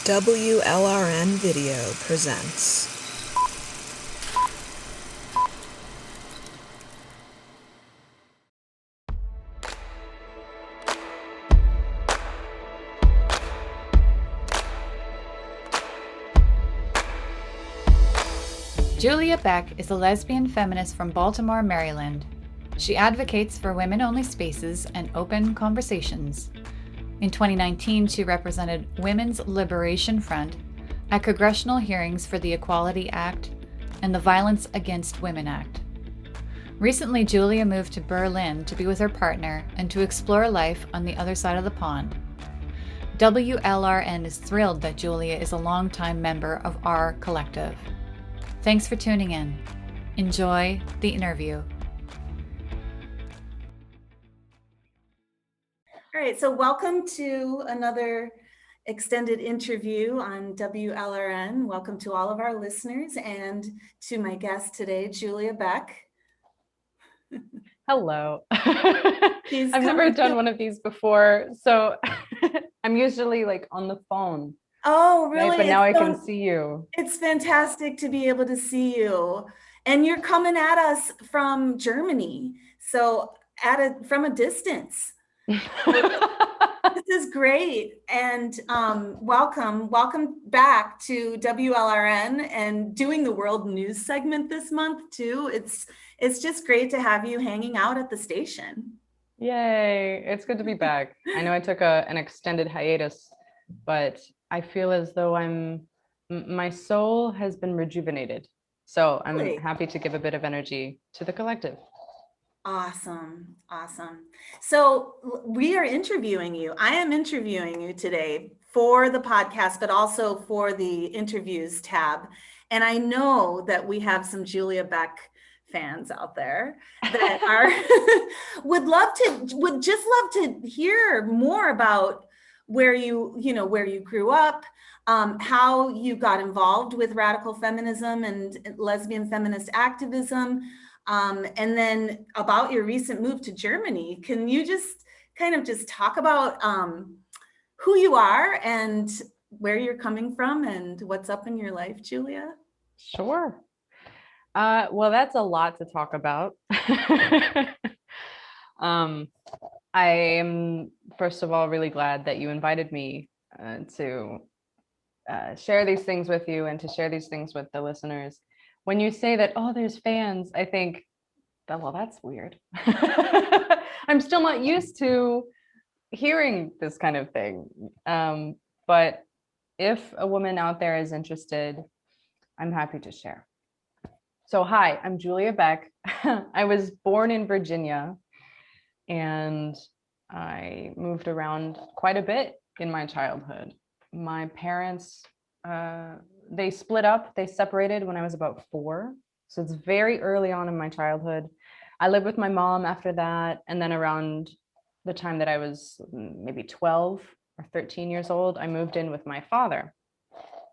WLRN Video presents. Julia Beck is a lesbian feminist from Baltimore, Maryland. She advocates for women-only spaces and open conversations. In 2019, she represented Women's Liberation Front at congressional hearings for the Equality Act and the Violence Against Women Act. Recently, Julia moved to Berlin to be with her partner and to explore life on the other side of the pond. WLRN is thrilled that Julia is a longtime member of our collective. Thanks for tuning in. Enjoy the interview. All right, so welcome to another extended interview on WLRN. Welcome to all of our listeners and to my guest today, Julia Beck. Hello. I've never done one of these before, so I'm usually like on the phone. Oh, really? Right? But now I can see you. It's fantastic to be able to see you. And you're coming at us from Germany, so from a distance. This is great, and welcome back to WLRN and doing the world news segment this month too. It's just great to have you hanging out at the station. Yay, it's good to be back. I know I took an extended hiatus, but I feel as though my soul has been rejuvenated. So I'm Really? Happy to give a bit of energy to the collective. Awesome. So we are interviewing you. I am interviewing you today for the podcast, but also for the interviews tab. And I know that we have some Julia Beck fans out there that are would just love to hear more about where you grew up, how you got involved with radical feminism and lesbian feminist activism. And then about your recent move to Germany. Can you just talk about who you are and where you're coming from and what's up in your life, Julia? Sure. Well, that's a lot to talk about. I am, first of all, really glad that you invited me to share these things with you and to share these things with the listeners. When you say that, oh, there's fans, I think, well, that's weird. I'm still not used to hearing this kind of thing. But if a woman out there is interested, I'm happy to share. So hi, I'm Julia Beck. I was born in Virginia and I moved around quite a bit in my childhood. My parents, they split up, they separated when I was about 4. So it's very early on in my childhood. I lived with my mom after that. And then around the time that I was maybe 12 or 13 years old, I moved in with my father.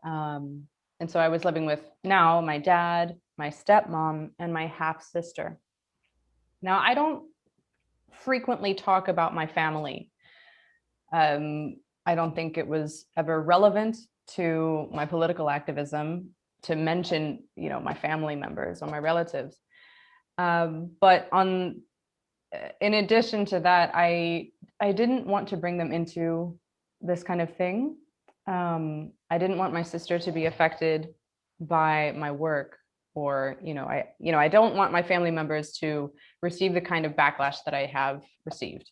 And so I was living with now my dad, my stepmom, and my half sister. Now, I don't frequently talk about my family. I don't think it was ever relevant to my political activism to mention, my family members or my relatives. But in addition to that, I didn't want to bring them into this kind of thing. I didn't want my sister to be affected by my work, or I don't want my family members to receive the kind of backlash that I have received,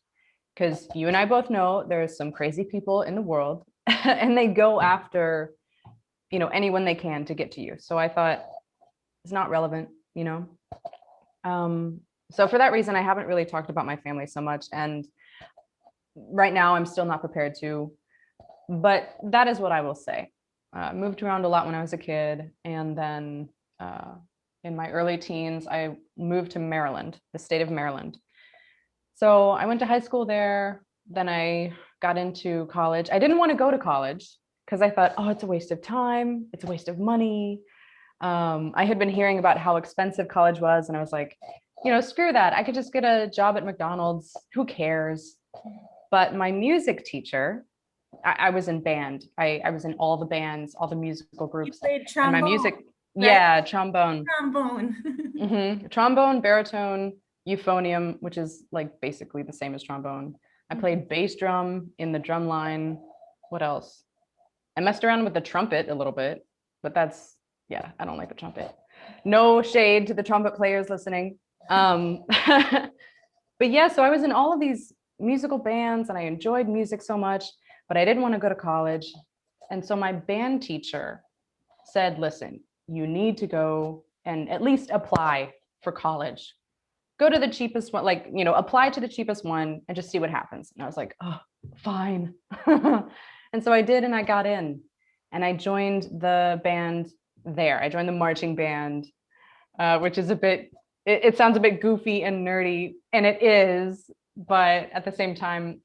because you and I both know there's some crazy people in the world, and they go after anyone they can to get to you. So I thought it's not relevant, So for that reason, I haven't really talked about my family so much. And right now I'm still not prepared to, but that is what I will say. Moved around a lot when I was a kid. And then in my early teens, I moved to Maryland, the state of Maryland. So I went to high school there. Then I got into college. I didn't want to go to college because I thought, oh, it's a waste of time. It's a waste of money. I had been hearing about how expensive college was. And I was like, screw that. I could just get a job at McDonald's. Who cares? But my music teacher I was in band. I was in all the bands, all the musical You groups. played And trombone. my music, right? yeah, trombone. Trombone. Trombone, baritone, euphonium, which is like basically the same as trombone. I played bass drum in the drum line. What else? I messed around with the trumpet a little bit, but that's, yeah, I don't like the trumpet. No shade to the trumpet players listening. But yeah, so I was in all of these musical bands and I enjoyed music so much, but I didn't want to go to college. And so my band teacher said, listen, you need to go and at least apply for college. Go to the cheapest one, like, apply to the cheapest one and just see what happens. And I was like, oh, fine. And so I did, and I got in and I joined the band there. I joined the marching band, which is it sounds a bit goofy and nerdy, and it is, but at the same time,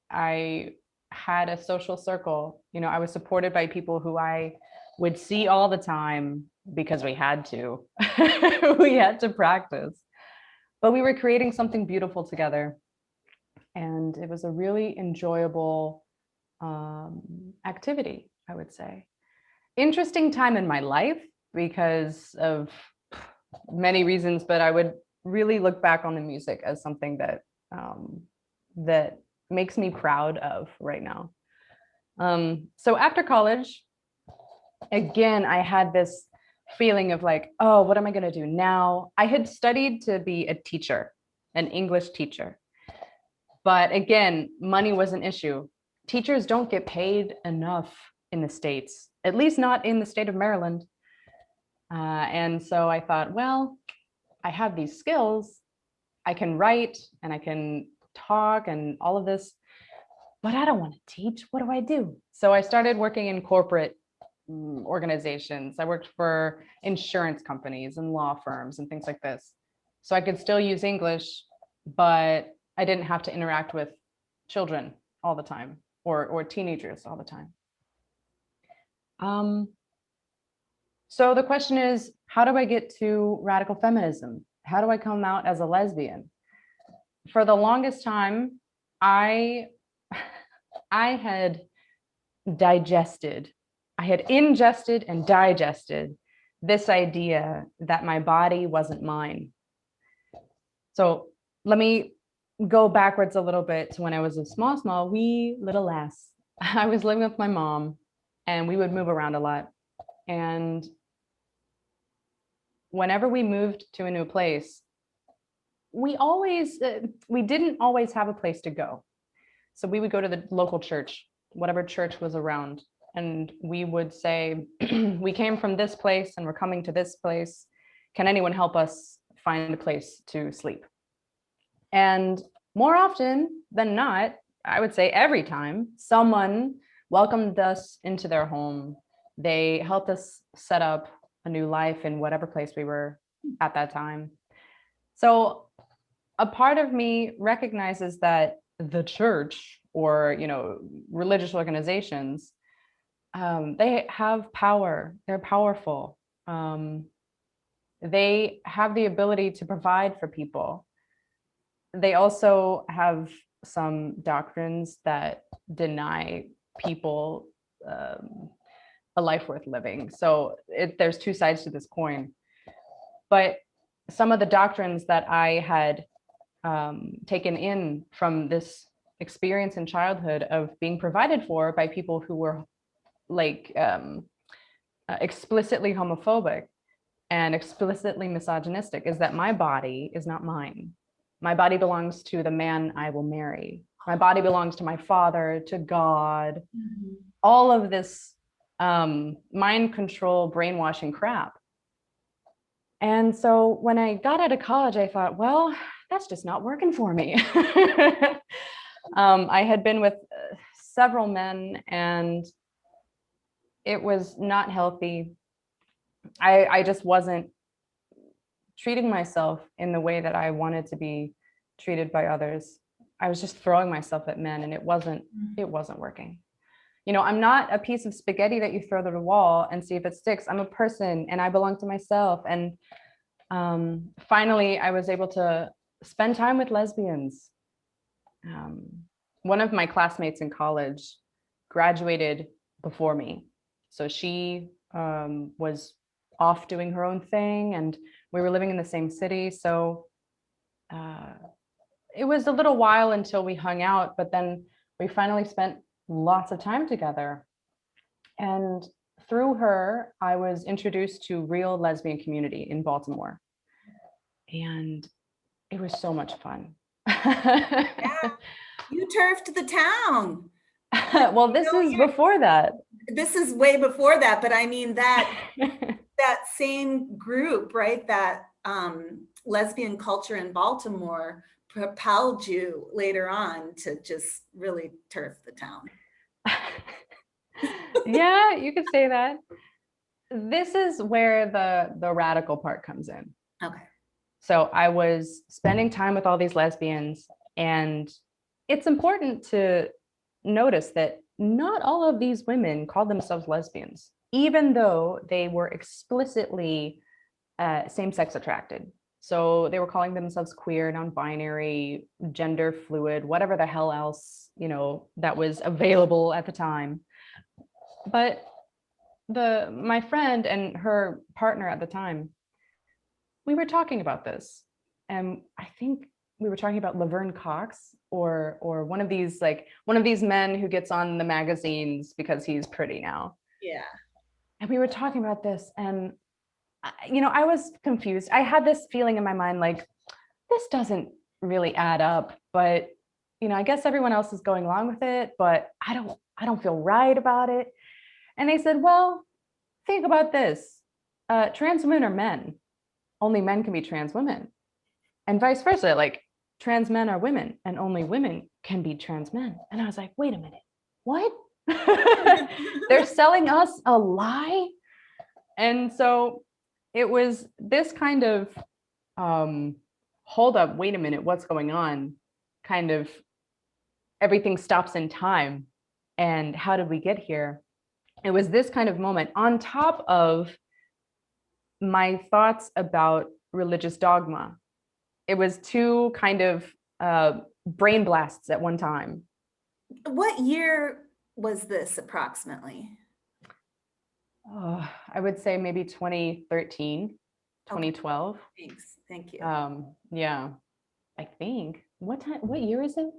I had a social circle. I was supported by people who I would see all the time because we had to. We had to practice. But we were creating something beautiful together. And it was a really enjoyable activity, I would say. Interesting time in my life because of many reasons, but I would really look back on the music as something that that makes me proud of right now. So after college, again, I had this feeling of like, oh, what am I going to do now? I had studied to be a teacher, an English teacher. But again, money was an issue. Teachers don't get paid enough in the States, at least not in the state of Maryland. And so I thought, well, I have these skills. I can write and I can talk and all of this, but I don't want to teach. What do I do? So I started working in corporate organizations. I worked for insurance companies and law firms and things like this. So I could still use English, but I didn't have to interact with children all the time or teenagers all the time. So the question is, how do I get to radical feminism? How do I come out as a lesbian? For the longest time, I had ingested and digested this idea that my body wasn't mine. So let me go backwards a little bit to when I was a small, wee little lass. I was living with my mom and we would move around a lot. And whenever we moved to a new place, we didn't always have a place to go. So we would go to the local church, whatever church was around. And we would say, we came from this place and we're coming to this place. Can anyone help us find a place to sleep? And more often than not, I would say every time, someone welcomed us into their home. They helped us set up a new life in whatever place we were at that time. So a part of me recognizes that the church or, religious organizations, they have power. They're powerful. They have the ability to provide for people. They also have some doctrines that deny people a life worth living. So there's two sides to this coin. But some of the doctrines that I had taken in from this experience in childhood of being provided for by people who were like explicitly homophobic and explicitly misogynistic is that my body is not mine. My body belongs to the man I will marry. My body belongs to my father, to God. Mm-hmm. All of this mind control, brainwashing crap. And so when I got out of college, I thought, well, that's just not working for me. I had been with several men and it was not healthy. I just wasn't treating myself in the way that I wanted to be treated by others. I was just throwing myself at men and it wasn't working. I'm not a piece of spaghetti that you throw to the wall and see if it sticks. I'm a person and I belong to myself. And finally, I was able to spend time with lesbians. One of my classmates in college graduated before me. So she was off doing her own thing, and we were living in the same city. So it was a little while until we hung out, but then we finally spent lots of time together. And through her, I was introduced to real lesbian community in Baltimore. And it was so much fun. Yeah, you turfed the town. Well, this is before that. This is way before that, but I mean that same group, right? That lesbian culture in Baltimore propelled you later on to just really turf the town. Yeah, you could say that. This is where the radical part comes in. Okay. So I was spending time with all these lesbians, and it's important to notice that not all of these women called themselves lesbians, even though they were explicitly same-sex attracted. So they were calling themselves queer, non-binary, gender fluid, whatever the hell else, that was available at the time. But my friend and her partner at the time, we were talking about this, and I think we were talking about Laverne Cox or one of these men who gets on the magazines because he's pretty now. Yeah. And we were talking about this, and I was confused. I had this feeling in my mind like, this doesn't really add up, but I guess everyone else is going along with it, but I don't feel right about it. And they said, well, think about this. Trans women are men. Only men can be trans women. And vice versa, like trans men are women and only women can be trans men. And I was like, wait a minute, what? They're selling us a lie? And so it was this kind of hold up, wait a minute, what's going on? Kind of everything stops in time. And how did we get here? It was this kind of moment on top of my thoughts about religious dogma. It was two kind of brain blasts at one time. What year was this approximately? I would say maybe 2013, 2012. Okay. Thanks. Thank you. Yeah, I think. What year is it?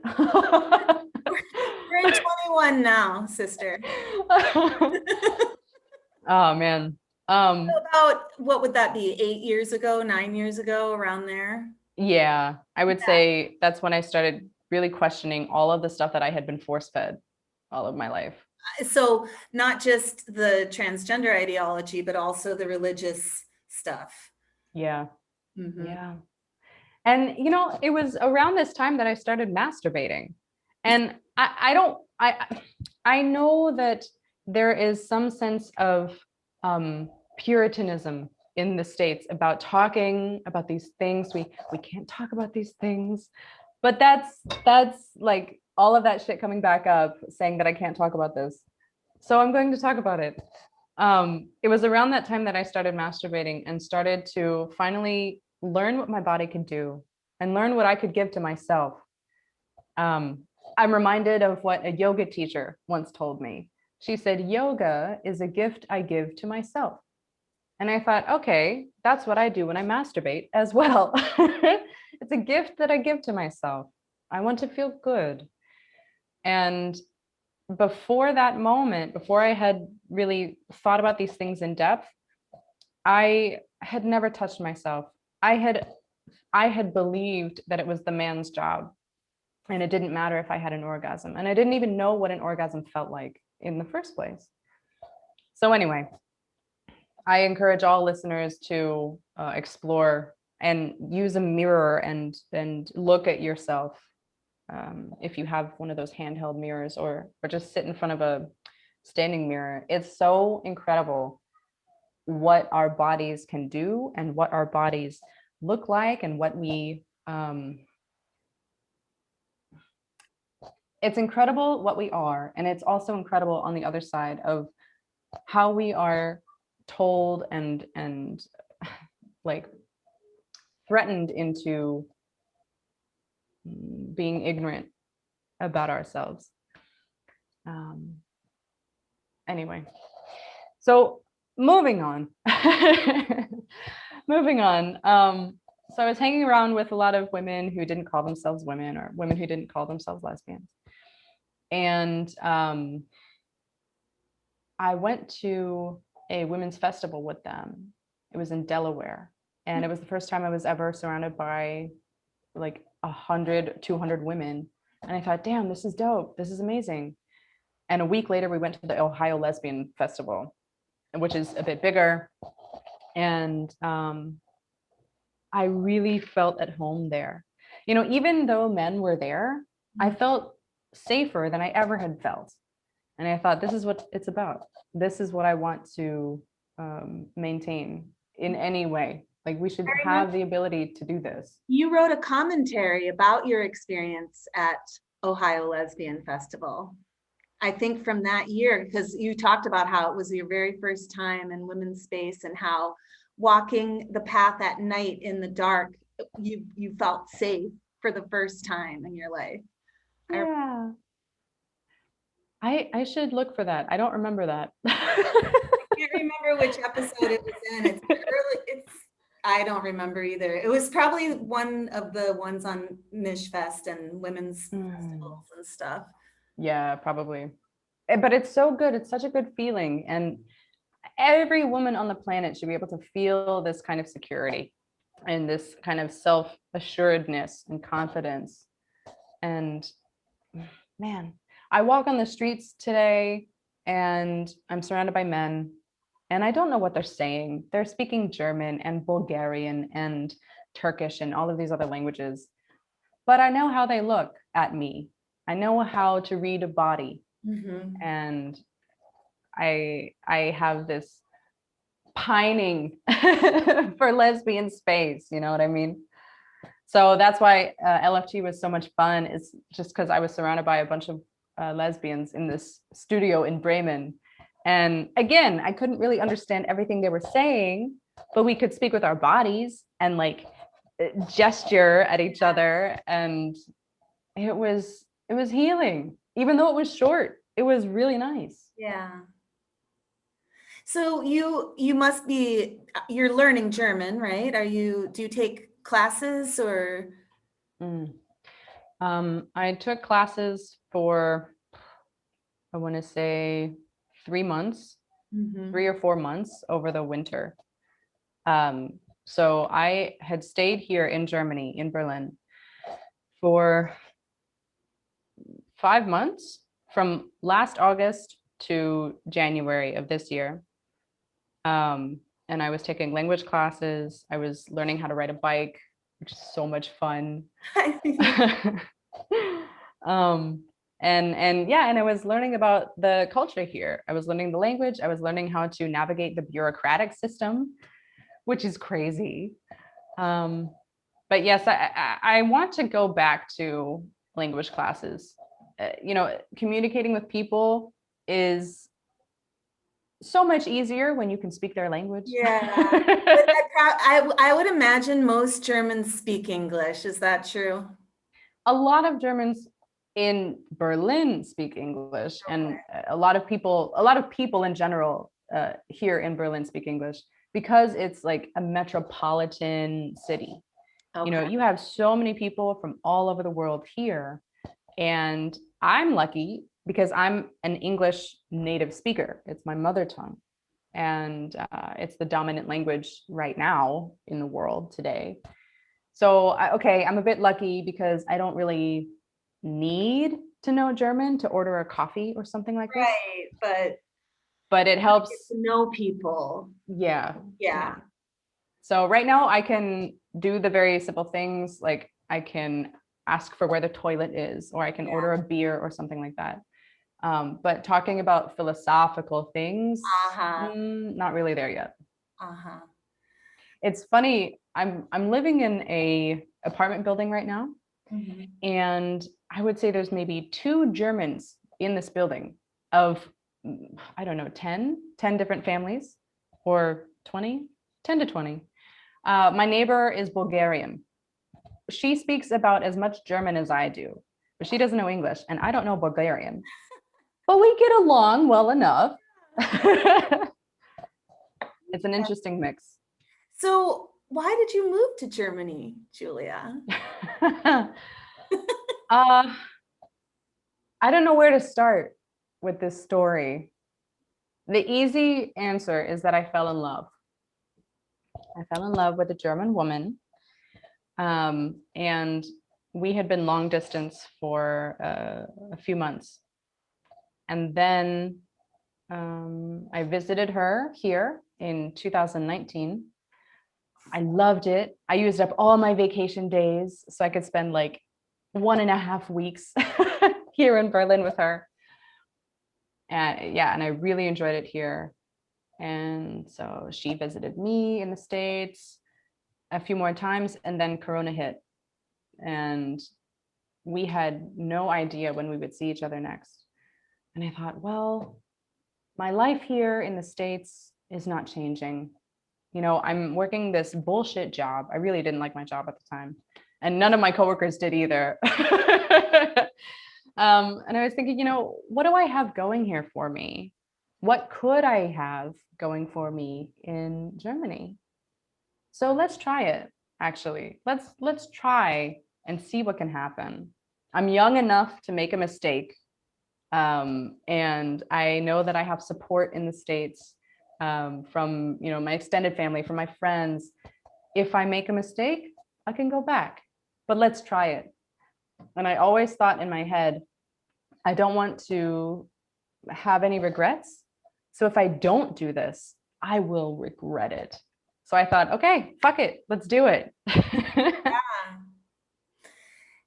We're in 21 now, sister. Oh man. About, what would that be? 8 years ago, 9 years ago, around there? Yeah, I would say that's when I started really questioning all of the stuff that I had been force-fed all of my life. So not just the transgender ideology, but also the religious stuff. Yeah. Mm-hmm. Yeah. And, it was around this time that I started masturbating. And I know that there is some sense of Puritanism in the States about talking about these things. We can't talk about these things, but that's like all of that shit coming back up, saying that I can't talk about this. So I'm going to talk about it. It was around that time that I started masturbating and started to finally learn what my body could do and learn what I could give to myself. I'm reminded of what a yoga teacher once told me. She said, yoga is a gift I give to myself. And I thought, okay, that's what I do when I masturbate as well. It's a gift that I give to myself. I want to feel good. And before that moment, before I had really thought about these things in depth, I had never touched myself. I had believed that it was the man's job, and it didn't matter if I had an orgasm. And I didn't even know what an orgasm felt like in the first place. So anyway, I encourage all listeners to explore and use a mirror and look at yourself. If you have one of those handheld mirrors, or just sit in front of a standing mirror. It's so incredible what our bodies can do and what our bodies look like and what we it's incredible what we are, and it's also incredible on the other side of how we are told and like threatened into being ignorant about ourselves. Anyway, so moving on. Moving on. So I was hanging around with a lot of women who didn't call themselves women, or women who didn't call themselves lesbians. And I went to a women's festival with them. It was in Delaware. And it was the first time I was ever surrounded by like 100, 200 women. And I thought, damn, this is dope. This is amazing. And a week later, we went to the Ohio Lesbian Festival, which is a bit bigger. And I really felt at home there. You know, even though men were there, I felt safer than I ever had felt. And I thought, this is what it's about. This is what I want to maintain in any way. Like, we should have the ability to do this. You wrote a commentary about your experience at Ohio Lesbian Festival. I think from that year, because you talked about how it was your very first time in women's space and how walking the path at night in the dark, you felt safe for the first time in your life. Yeah. I should look for that. I don't remember that. I can't remember which episode it was in. It's early. I don't remember either. It was probably one of the ones on Mishfest and women's festivals and stuff. Yeah, probably. But it's so good. It's such a good feeling. And every woman on the planet should be able to feel this kind of security and this kind of self-assuredness and confidence. And man, I walk on the streets today and I'm surrounded by men. And I don't know what they're saying. They're speaking German and Bulgarian and Turkish and all of these other languages. But I know how they look at me. I know how to read a body. And I have this pining for lesbian space, you know what I mean? So that's why LFT was so much fun. It's just because I was surrounded by a bunch of lesbians in this studio in Bremen. And again, I couldn't really understand everything they were saying, but we could speak with our bodies and like gesture at each other. And it was healing. Even though it was short, it was really nice. Yeah. So you must be, you're learning German, right? Do you take classes or? I took classes for, I want to say 3 months, 3 or 4 months over the winter. So I had stayed here in Germany, in Berlin, for 5 months, from last August to January of this year. And I was taking language classes. I was learning how to ride a bike, which is so much fun. And I was learning about the culture here. I was learning the language. I was learning how to navigate the bureaucratic system, which is crazy. But yes, I want to go back to language classes. You know, communicating with people is so much easier when you can speak their language. Yeah, but I would imagine most Germans speak English. Is that true? A lot of Germans in Berlin speak English, and a lot of people in general here in Berlin speak English because it's like a metropolitan city. You know, you have so many people from all over the world here, and I'm lucky because I'm an English native speaker. It's my mother tongue, and it's the dominant language right now in the world today. So, I'm a bit lucky because I don't really need to know German to order a coffee or something like this. Right, but it helps to know people. Yeah. Yeah. So right now I can do the very simple things, like I can ask for where the toilet is, or I can order a beer or something like that. But talking about philosophical things, not really there yet. It's funny. I'm living in a apartment building right now, and I would say there's maybe 2 Germans in this building of, I don't know, 10 different families, or 20, 10 to 20. My neighbor is Bulgarian. She speaks about as much German as I do, but she doesn't know English, and I don't know Bulgarian. But we get along well enough. It's an interesting mix. So why did you move to Germany, Julia? I don't know where to start with this story. The easy answer is that I fell in love. I fell in love with a German woman. And we had been long distance for a few months. And then I visited her here in 2019. I loved it. I used up all my vacation days so I could spend like 1.5 weeks here in Berlin with her. And yeah, and I really enjoyed it here. And so she visited me in the States a few more times, and then Corona hit. And we had no idea when we would see each other next. And I thought, well, my life here in the States is not changing. You know, I'm working this bullshit job. I really didn't like my job at the time. And none of my coworkers did either. And I was thinking, you know, what do I have going here for me? What could I have going for me in Germany? So let's try it, actually. Let's try and see what can happen. I'm young enough to make a mistake. And I know that I have support in the States from, you know, my extended family, from my friends. If I make a mistake, I can go back, but let's try it. And I always thought in my head, I don't want to have any regrets. So if I don't do this, I will regret it. So I thought, okay, fuck it, let's do it. Yeah.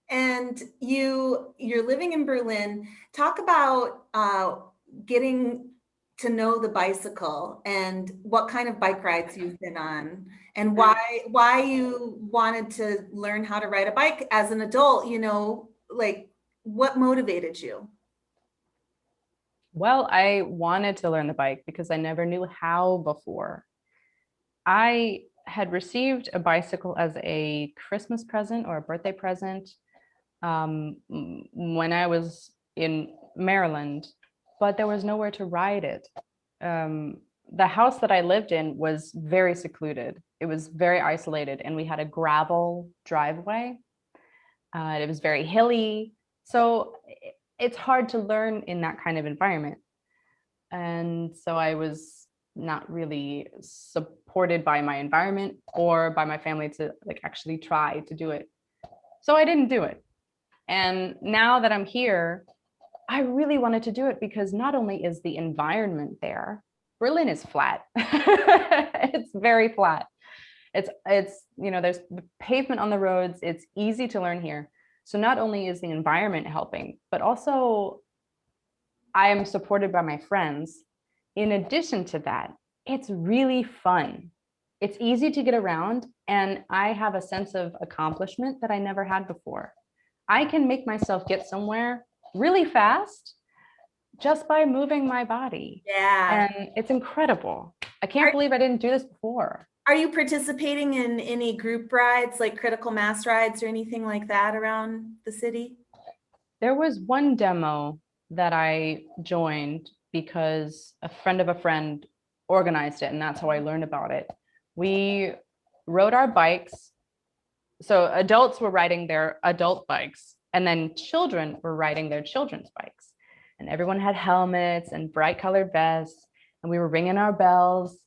And you're living in Berlin. Talk about getting to know the bicycle and what kind of bike rides you've been on, and why you wanted to learn how to ride a bike as an adult. You know, like what motivated you? Well, I wanted to learn the bike because I never knew how before. I had received a bicycle as a Christmas present or a birthday present when I was in Maryland, but there was nowhere to ride it. The house that I lived in was very secluded. It was very isolated, and we had a gravel driveway. It was very hilly. So it's hard to learn in that kind of environment. And so I was not really supported by my environment or by my family to like actually try to do it. So I didn't do it. And now that I'm here, I really wanted to do it because not only is the environment there, Berlin is flat. It's very flat. It's you know, there's pavement on the roads. It's easy to learn here. So not only is the environment helping, but also I am supported by my friends. In addition to that, it's really fun. It's easy to get around, and I have a sense of accomplishment that I never had before. I can make myself get somewhere really fast just by moving my body. Yeah. And it's incredible. I can't believe I didn't do this before. Are you participating in any group rides, like critical mass rides or anything like that around the city? There was one demo that I joined because a friend of a friend organized it, and that's how I learned about it. We rode our bikes. So adults were riding their adult bikes, and then children were riding their children's bikes. And everyone had helmets and bright colored vests, and we were ringing our bells.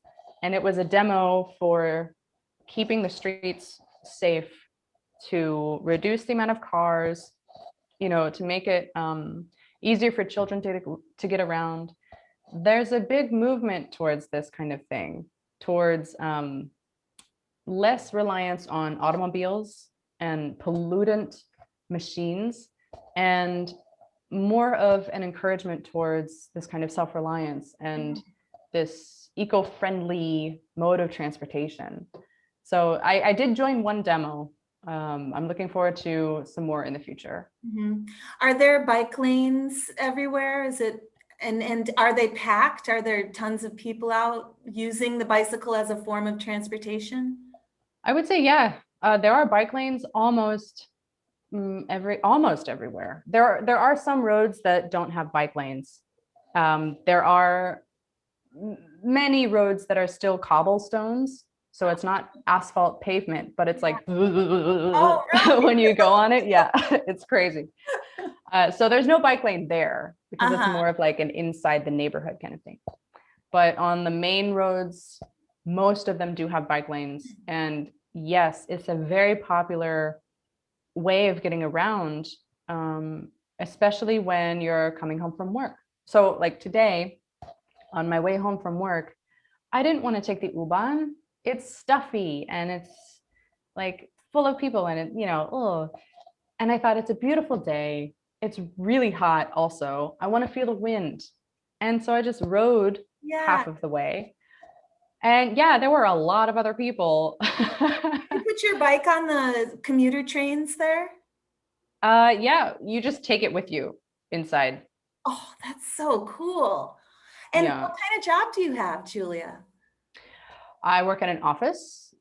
And it was a demo for keeping the streets safe, to reduce the amount of cars, you know, to make it easier for children to get around. There's a big movement towards this kind of thing, towards less reliance on automobiles and pollutant machines, and more of an encouragement towards this kind of self-reliance and this eco-friendly mode of transportation. So I did join one demo. I'm looking forward to some more in the future. Mm-hmm. Are there bike lanes everywhere? Is it, and are they packed? Are there tons of people out using the bicycle as a form of transportation? I would say, yeah, there are bike lanes almost everywhere. There are some roads that don't have bike lanes. There are many roads that are still cobblestones. So it's not asphalt pavement, but it's like Oh, really? when you go on it. Yeah, it's crazy. So there's no bike lane there because it's more of like an inside the neighborhood kind of thing. But on the main roads, most of them do have bike lanes. And yes, it's a very popular way of getting around, especially when you're coming home from work. So like today, on my way home from work, I didn't want to take the U-Bahn. It's stuffy and it's like full of people and it, and I thought it's a beautiful day. It's really hot also. I want to feel the wind. And so I just rode half of the way. And yeah, there were a lot of other people. You put your bike on the commuter trains there? Yeah, you just take it with you inside. Oh, that's so cool. And what kind of job do you have, Julia? I work in an office,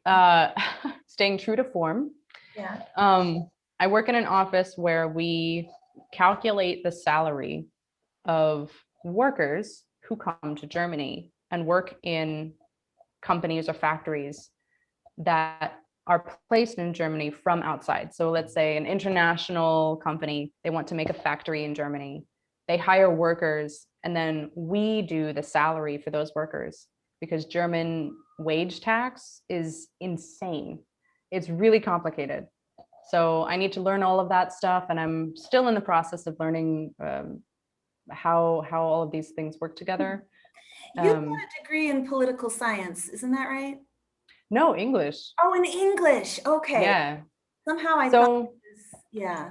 staying true to form. Yeah. I work in an office where we calculate the salary of workers who come to Germany and work in companies or factories that are placed in Germany from outside. So let's say an international company, they want to make a factory in Germany. They hire workers and then we do the salary for those workers because German wage tax is insane. It's really complicated. So I need to learn all of that stuff and I'm still in the process of learning how all of these things work together. You got a degree in political science, isn't that right? No, English. Oh, in English. Okay. Yeah. Somehow I thought it was, yeah.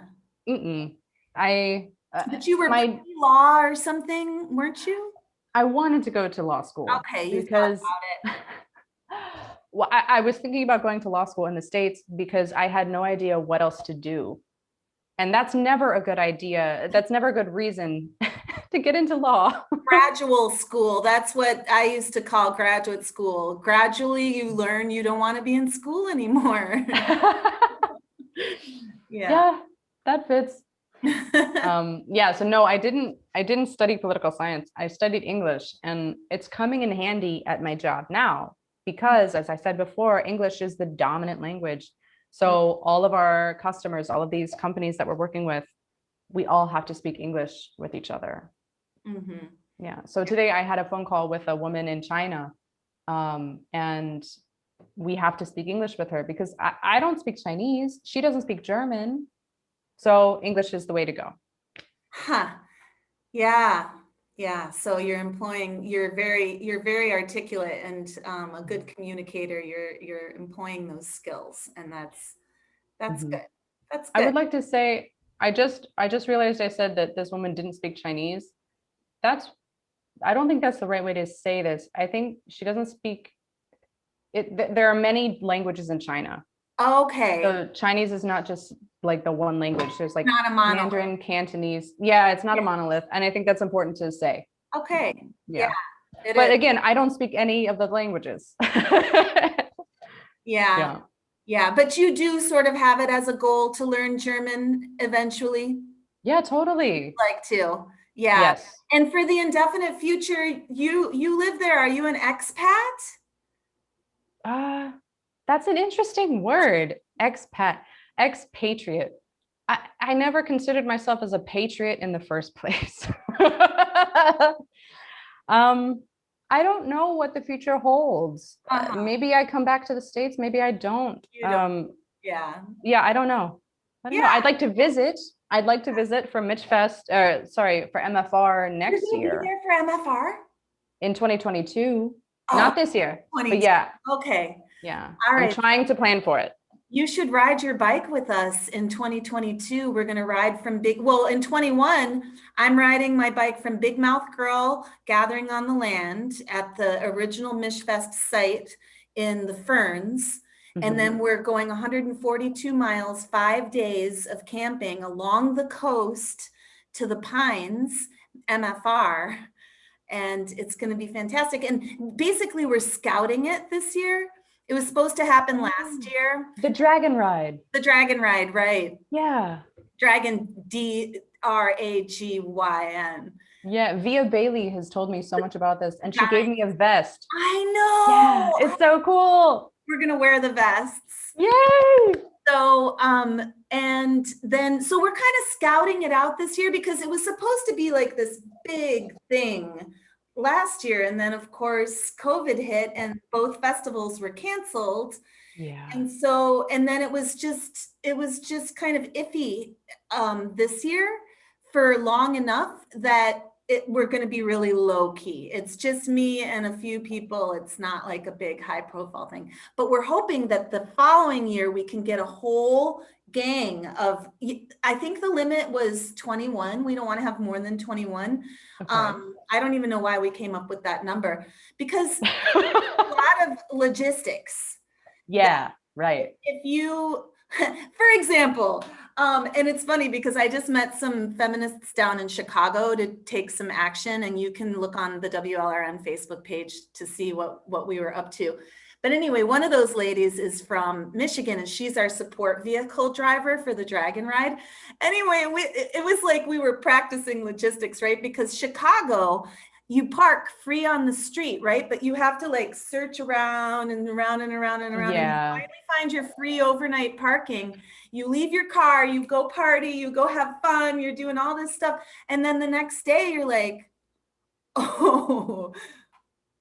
But you were law or something, weren't you? I wanted to go to law school. Okay, you because thought about it. Well, I was thinking about going to law school in the States because I had no idea what else to do. And that's never a good idea. That's never a good reason to get into law. Graduate school. That's what I used to call graduate school. Gradually, you learn you don't want to be in school anymore. Yeah, that fits. Yeah, so no, I didn't study political science. I studied English and it's coming in handy at my job now because, as I said before, English is the dominant language. So all of our customers, all of these companies that we're working with, we all have to speak English with each other. Mm-hmm. Yeah. So today I had a phone call with a woman in China, and we have to speak English with her because I don't speak Chinese. She doesn't speak German. So English is the way to go. Huh. Yeah. Yeah. So you're very articulate and a good communicator. You're employing those skills and that's good. That's good. I would like to say, I just realized I said that this woman didn't speak Chinese. I don't think that's the right way to say this. I think she doesn't speak it. There are many languages in China. Okay. So Chinese is not just like the one language. There's like not a monolith. Mandarin, Cantonese. Yeah, it's not a monolith. And I think that's important to say. Okay. Yeah. But again, I don't speak any of the languages. Yeah. But you do sort of have it as a goal to learn German eventually. Yeah, totally. Like to. Yeah. Yes. And for the indefinite future, you live there. Are you an expat? That's an interesting word. Expat, expatriate. I never considered myself as a patriot in the first place. I don't know what the future holds. Maybe I come back to the States. Maybe I don't. Yeah, I don't know. I'd like to visit. I'd like to visit for for MFR next year. Be there for MFR? In 2022. Not this year. But yeah. Okay. Yeah. All right. I'm trying to plan for it. You should ride your bike with us in 2022. We're going to ride from in 21, I'm riding my bike from Big Mouth Girl Gathering on the Land at the original Mishfest site in the Ferns. And then we're going 142 miles, 5 days of camping along the coast to the Pines, MFR. And it's going to be fantastic. And basically we're scouting it this year. It was supposed to happen last year. The dragon ride. The dragon ride, right. Yeah. Dragon D, WLRAGYN. Yeah, Via Bailey has told me so much about this, and she gave me a vest. I know. Yeah, it's so cool. We're gonna wear the vests. Yay! So, and then, so we're kind of scouting it out this year because it was supposed to be like this big thing last year. And then of course, COVID hit and both festivals were canceled. Yeah. And so, and then it was just kind of iffy this year for long enough that we're going to be really low key. It's just me and a few people. It's not like a big high profile thing, but we're hoping that the following year we can get a whole gang of, I think the limit was 21. We don't want to have more than 21. Okay. I don't even know why we came up with that number because a lot of logistics. Yeah, right. If you, for example, and it's funny because I just met some feminists down in Chicago to take some action, and you can look on the WLRN Facebook page to see what we were up to. But anyway, one of those ladies is from Michigan, and she's our support vehicle driver for the Dragon Ride. Anyway, it was like we were practicing logistics, right? Because Chicago, you park free on the street, right? But you have to like search around and around and around and around. Yeah. And you finally find your free overnight parking. You leave your car, you go party, you go have fun, you're doing all this stuff. And then the next day you're like, oh,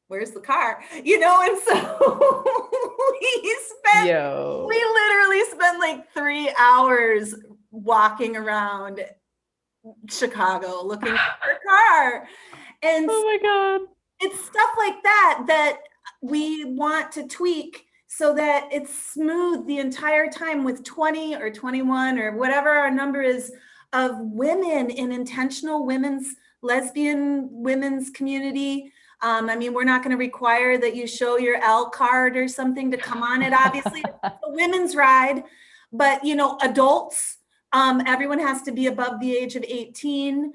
where's the car? You know, and so we literally spent like 3 hours walking around Chicago looking for a car. And oh my God. It's stuff like that we want to tweak so that it's smooth the entire time with 20 or 21 or whatever our number is of women in intentional lesbian women's community. I mean, we're not going to require that you show your L card or something to come on it. Obviously, it's a women's ride, but you know, adults, everyone has to be above the age of 18.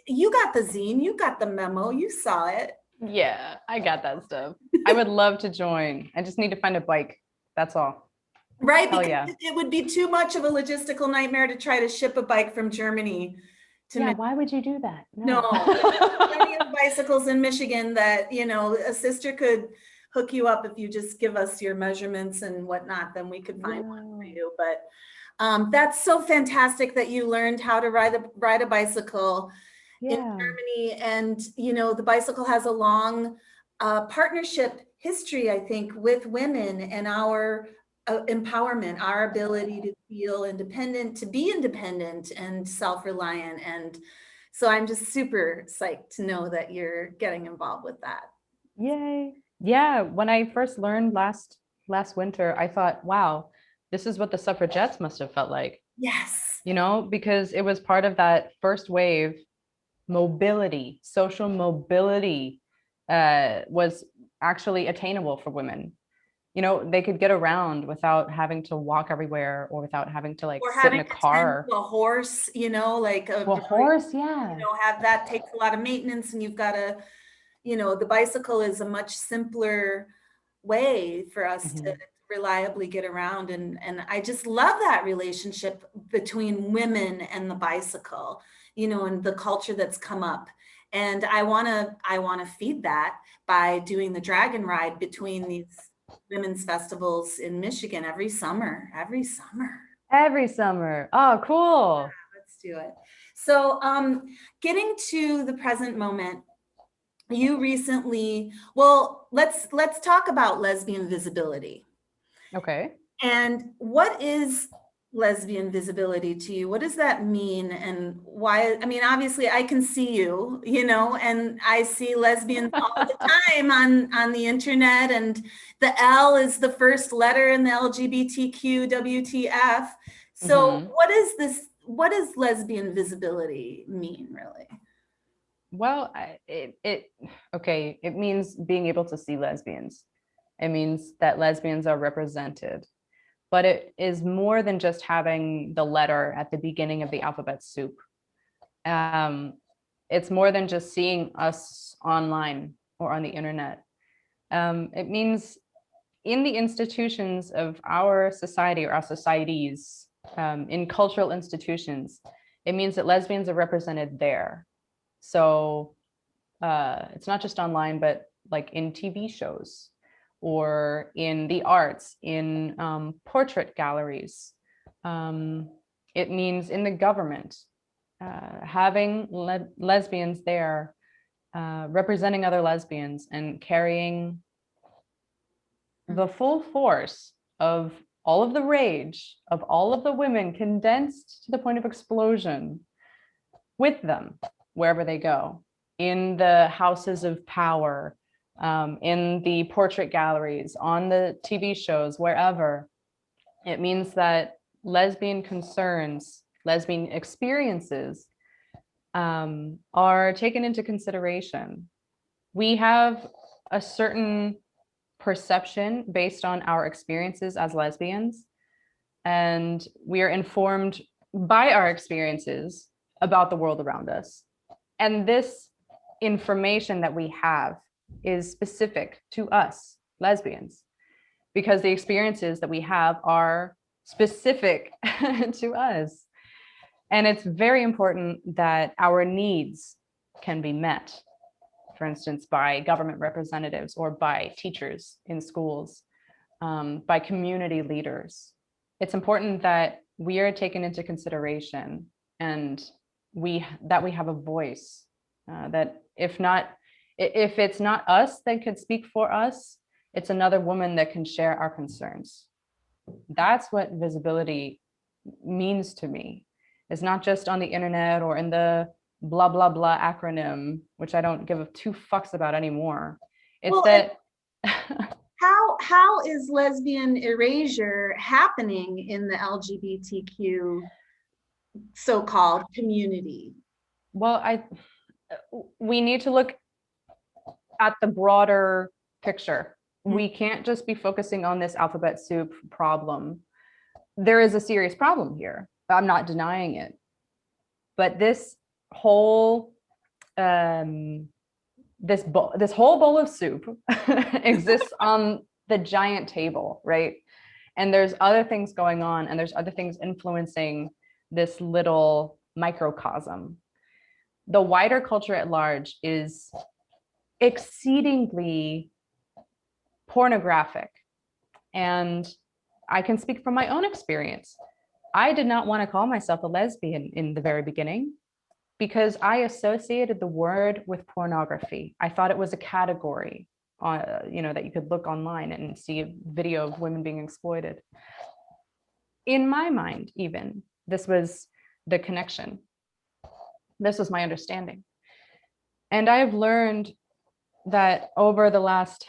You got the zine, you got the memo, you saw it. Yeah, I got that stuff. I would love to join. I just need to find a bike. That's all. Right, because it would be too much of a logistical nightmare to try to ship a bike from Germany. Why would you do that? No, plenty of bicycles in Michigan that, you know, a sister could hook you up if you just give us your measurements and whatnot, then we could find one for you. But that's so fantastic that you learned how to ride a bicycle in Germany. And, you know, the bicycle has a long partnership history, I think, with women and our empowerment, our ability to feel independent, to be independent and self-reliant. And so I'm just super psyched to know that you're getting involved with that. Yay. Yeah. When I first learned last winter, I thought, wow, this is what the suffragettes must have felt like. Yes. You know, because it was part of that first wave mobility, social mobility was actually attainable for women. You know, they could get around without having to walk everywhere or without having to like sit in a car. A horse, you know, like a horse, yeah. You know, that takes a lot of maintenance, and you've got to, you know, the bicycle is a much simpler way for us to reliably get around. And I just love that relationship between women and the bicycle, you know, and the culture that's come up. And I want to feed that by doing the Dragon Ride between these women's festivals in Michigan every summer. Oh, cool. Yeah, let's do it. So getting to the present moment, you recently, well, let's talk about Lesbian Visibility. Okay. And what is lesbian visibility to you? What does that mean, and why? I mean, obviously I can see you, you know, and I see lesbians all the time on the internet, and the L is the first letter in the LGBTQ WTF. So what does lesbian visibility mean, really? Well, it means being able to see lesbians. It means that lesbians are represented. But it is more than just having the letter at the beginning of the alphabet soup. It's more than just seeing us online or on the internet. It means in the institutions of our society or our societies, in cultural institutions, it means that lesbians are represented there. So it's not just online, but like in TV shows or in the arts, in portrait galleries. It means in the government, having lesbians there, representing other lesbians and carrying the full force of all of the rage of all of the women condensed to the point of explosion with them wherever they go, in the houses of power, in the portrait galleries, on the TV shows, wherever. It means that lesbian concerns, lesbian experiences are taken into consideration. We have a certain perception based on our experiences as lesbians, and we are informed by our experiences about the world around us. And this information that we have is specific to us, lesbians, because the experiences that we have are specific to us. And it's very important that our needs can be met, for instance, by government representatives or by teachers in schools, by community leaders. It's important that we are taken into consideration and that we have a voice, that if it's not us that could speak for us, it's another woman that can share our concerns. That's what visibility means to me. It's not just on the internet or in the blah, blah, blah acronym, which I don't give a two fucks about anymore. It's well, that. How is lesbian erasure happening in the LGBTQ so-called community? Well, we need to look at the broader picture. We can't just be focusing on this alphabet soup problem. There is a serious problem here. I'm not denying it. But this whole this whole bowl of soup exists on the giant table, right? And there's other things going on, and there's other things influencing this little microcosm. The wider culture at large is exceedingly pornographic. And I can speak from my own experience. I did not want to call myself a lesbian in the very beginning because I associated the word with pornography. I thought it was a category, that you could look online and see a video of women being exploited. In my mind, even, this was the connection. This was my understanding. And I have learned that over the last,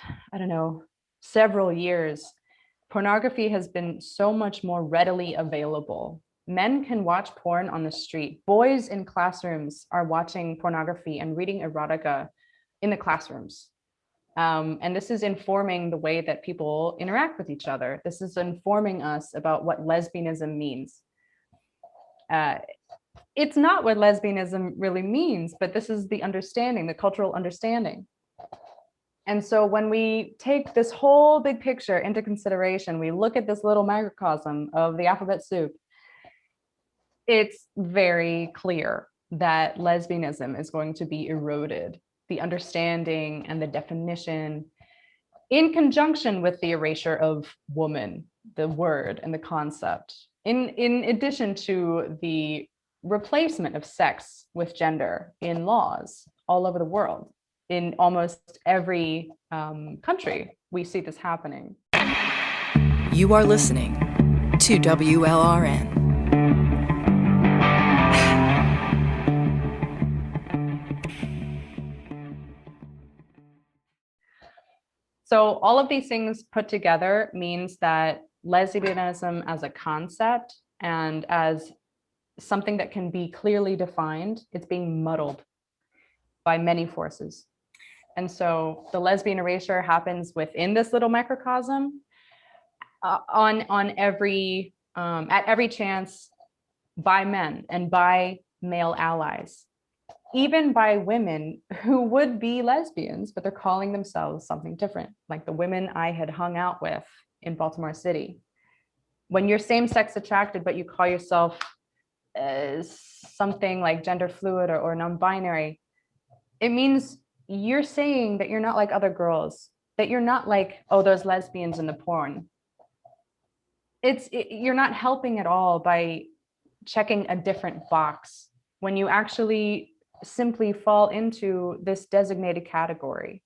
several years, pornography has been so much more readily available. Men can watch porn on the street. Boys in classrooms are watching pornography and reading erotica in the classrooms. And this is informing the way that people interact with each other. This is informing us about what lesbianism means. It's not what lesbianism really means, but this is the understanding, the cultural understanding. And so when we take this whole big picture into consideration, we look at this little microcosm of the alphabet soup, it's very clear that lesbianism is going to be eroded, the understanding and the definition, in conjunction with the erasure of woman, the word and the concept, in addition to the replacement of sex with gender in laws all over the world. In almost every country, we see this happening. You are listening to WLRN. So all of these things put together means that lesbianism as a concept and as something that can be clearly defined, it's being muddled by many forces. And so the lesbian erasure happens within this little microcosm on every at every chance, by men and by male allies, even by women who would be lesbians, but they're calling themselves something different, like the women I had hung out with in Baltimore City. When you're same-sex attracted, but you call yourself something like gender fluid or non-binary, it means you're saying that you're not like other girls, that you're not like, oh, those lesbians in the porn. You're not helping at all by checking a different box when you actually simply fall into this designated category.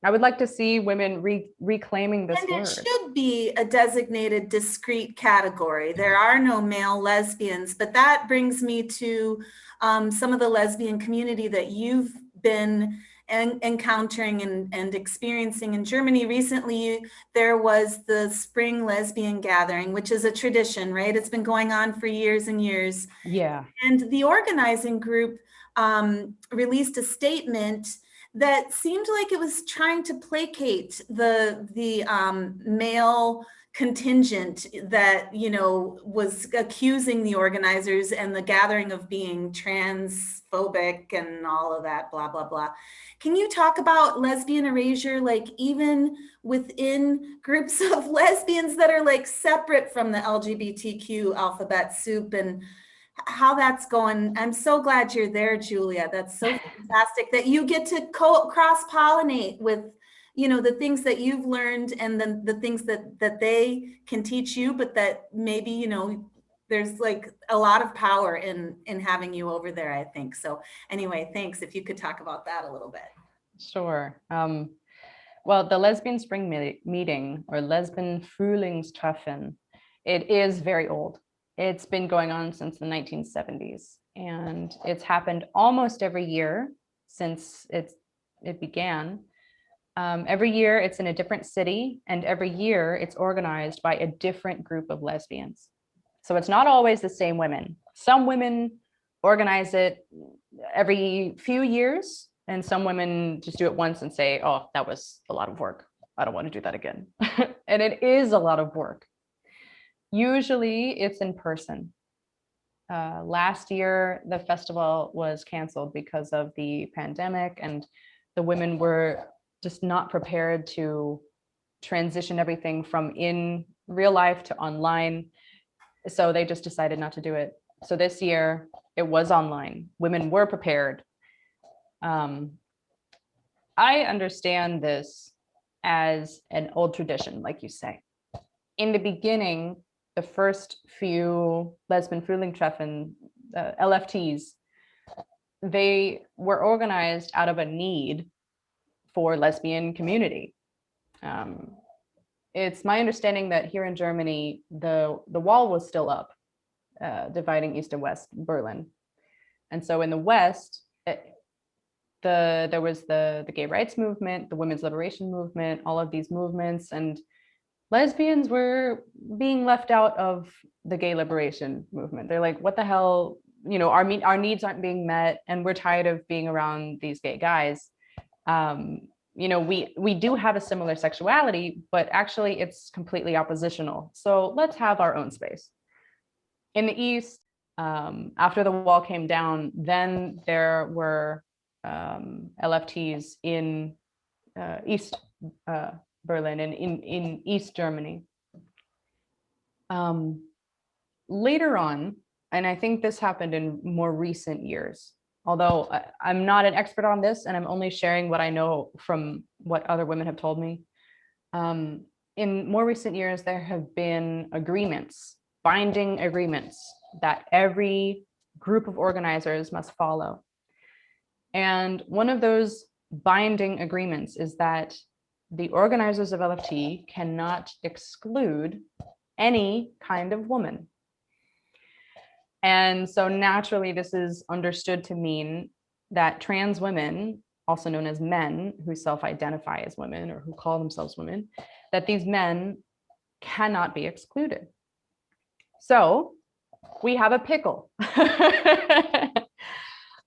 I would like to see women reclaiming this word. And it should be a designated discrete category. There are no male lesbians, but that brings me to some of the lesbian community that you've been encountering and experiencing in Germany. Recently, there was the Spring Lesbian Gathering, which is a tradition, right? It's been going on for years and years. Yeah. And the organizing group released a statement that seemed like it was trying to placate the male contingent that, you know, was accusing the organizers and the gathering of being transphobic and all of that, blah, blah, blah. Can you talk about lesbian erasure, like even within groups of lesbians that are like separate from the LGBTQ alphabet soup, and how that's going? I'm so glad you're there, Julia. That's so fantastic that you get to cross-pollinate with, you know, the things that you've learned and then the things that they can teach you, but that maybe, you know, there's like a lot of power in having you over there, I think. So anyway, thanks. If you could talk about that a little bit. Sure. Well, the Lesbian Spring meeting, or Lesbian Frühlingstreffen, it is very old. It's been going on since the 1970s, and it's happened almost every year since it began. Every year it's in a different city, and every year it's organized by a different group of lesbians. So it's not always the same women. Some women organize it every few years, and some women just do it once and say, oh, that was a lot of work. I don't want to do that again. And it is a lot of work. Usually it's in person. Last year, the festival was canceled because of the pandemic, and the women were just not prepared to transition everything from in real life to online. So they just decided not to do it. So this year it was online. Women were prepared. I understand this as an old tradition, like you say. In the beginning, the first few Lesbian Frühlingstreffen, LFTs, they were organized out of a need for lesbian community. It's my understanding that here in Germany, the wall was still up, dividing East and West Berlin. And so in the West, there was the gay rights movement, the women's liberation movement, all of these movements, and lesbians were being left out of the gay liberation movement. They're like, what the hell, you know, our needs aren't being met, and we're tired of being around these gay guys. You know, we do have a similar sexuality, but actually it's completely oppositional. So let's have our own space. In the East, after the wall came down, then there were LFTs in East Berlin and in East Germany. Later on, and I think this happened in more recent years, although I'm not an expert on this and I'm only sharing what I know from what other women have told me. In more recent years, there have been agreements, binding agreements that every group of organizers must follow. And one of those binding agreements is that the organizers of LFT cannot exclude any kind of woman. And so naturally, this is understood to mean that trans women, also known as men who self-identify as women or who call themselves women, that these men cannot be excluded. So we have a pickle,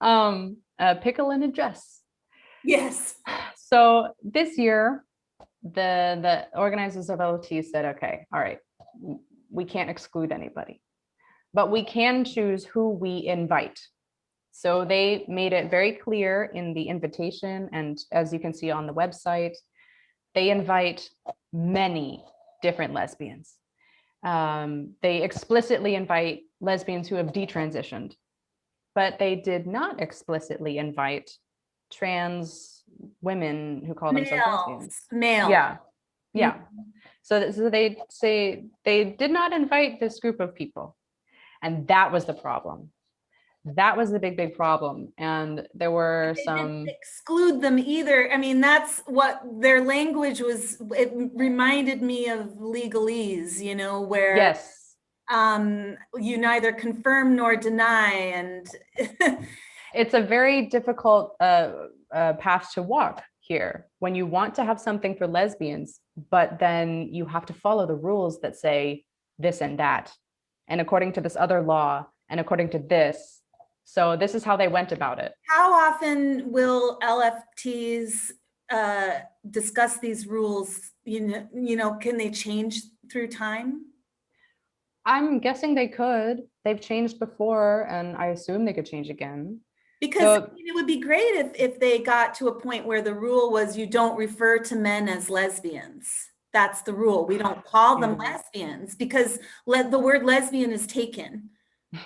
a pickle in a dress. Yes. So this year, the organizers of LFT said, okay, all right, we can't exclude anybody, but we can choose who we invite. So they made it very clear in the invitation, and as you can see on the website, they invite many different lesbians. They explicitly invite lesbians who have detransitioned. but they did not explicitly invite trans women who call themselves lesbians. Male. Yeah. Yeah. So they say they did not invite this group of people. And that was the problem. That was the big problem. And there were They some didn't exclude them either. I mean, that's what their language was. It reminded me of legalese, you know, where yes. You neither confirm nor deny, and It's a very difficult path to walk here when you want to have something for lesbians, but then you have to follow the rules that say this and that, and according to this other law, and according to this. So this is how they went about it. How often will LFTs discuss these rules? You know, can they change through time? I'm guessing they could. They've changed before, and I assume they could change again. Because I mean, it would be great if they got to a point where the rule was you don't refer to men as lesbians. That's the rule. We don't call them lesbians because the word lesbian is taken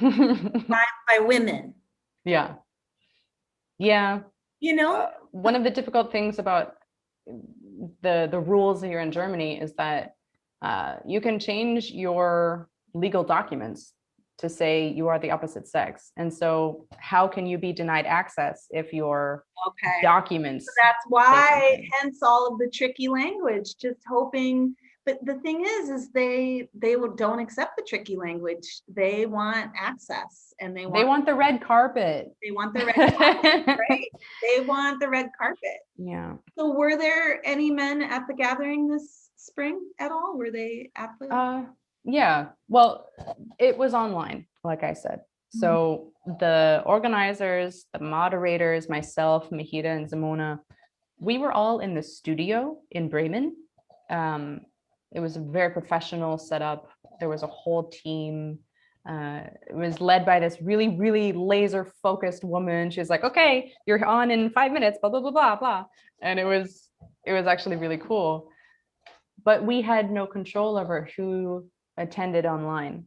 by women. Yeah. Yeah. You know? One of the difficult things about the rules here in Germany is that you can change your legal documents to say you are the opposite sex. And so how can you be denied access if your documents? So that's why, hence all of the tricky language, just hoping. But the thing is they don't accept the tricky language. They want access, and they want the red carpet. They want the red carpet, right? They want the red carpet. Yeah. So were there any men at the gathering this spring at all? Were they at the? Yeah. Well, it was online, like I said. So the organizers, the moderators, myself, Mahida, and Zamona, we were all in the studio in Bremen. It was a very professional setup. There was a whole team. It was led by this really, really laser focused woman. She was like, okay, you're on in 5 minutes, blah, blah, blah, blah, blah. And it was actually really cool. But we had no control over who attended online.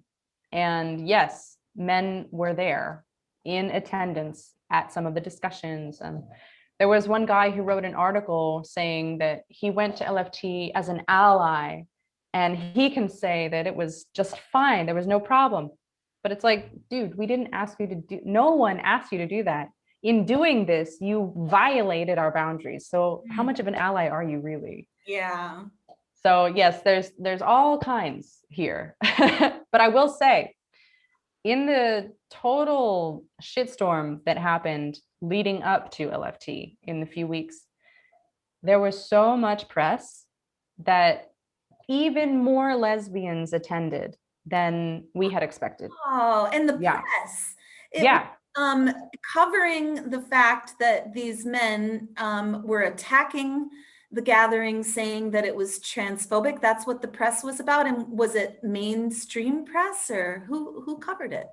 And yes, men were there in attendance at some of the discussions. And there was one guy who wrote an article saying that he went to LFT as an ally, and he can say that it was just fine. There was no problem. But it's like, dude, we didn't ask you to do, no one asked you to do that. In doing this, you violated our boundaries. So how much of an ally are you really? Yeah. So yes, there's all kinds here. But I will say, in the total shitstorm that happened leading up to LFT in the few weeks, there was so much press that even more lesbians attended than we had expected. Oh, and the press. Covering the fact that these men were attacking the gathering, saying that it was transphobic. That's what the press was about. And was it mainstream press, or who covered it?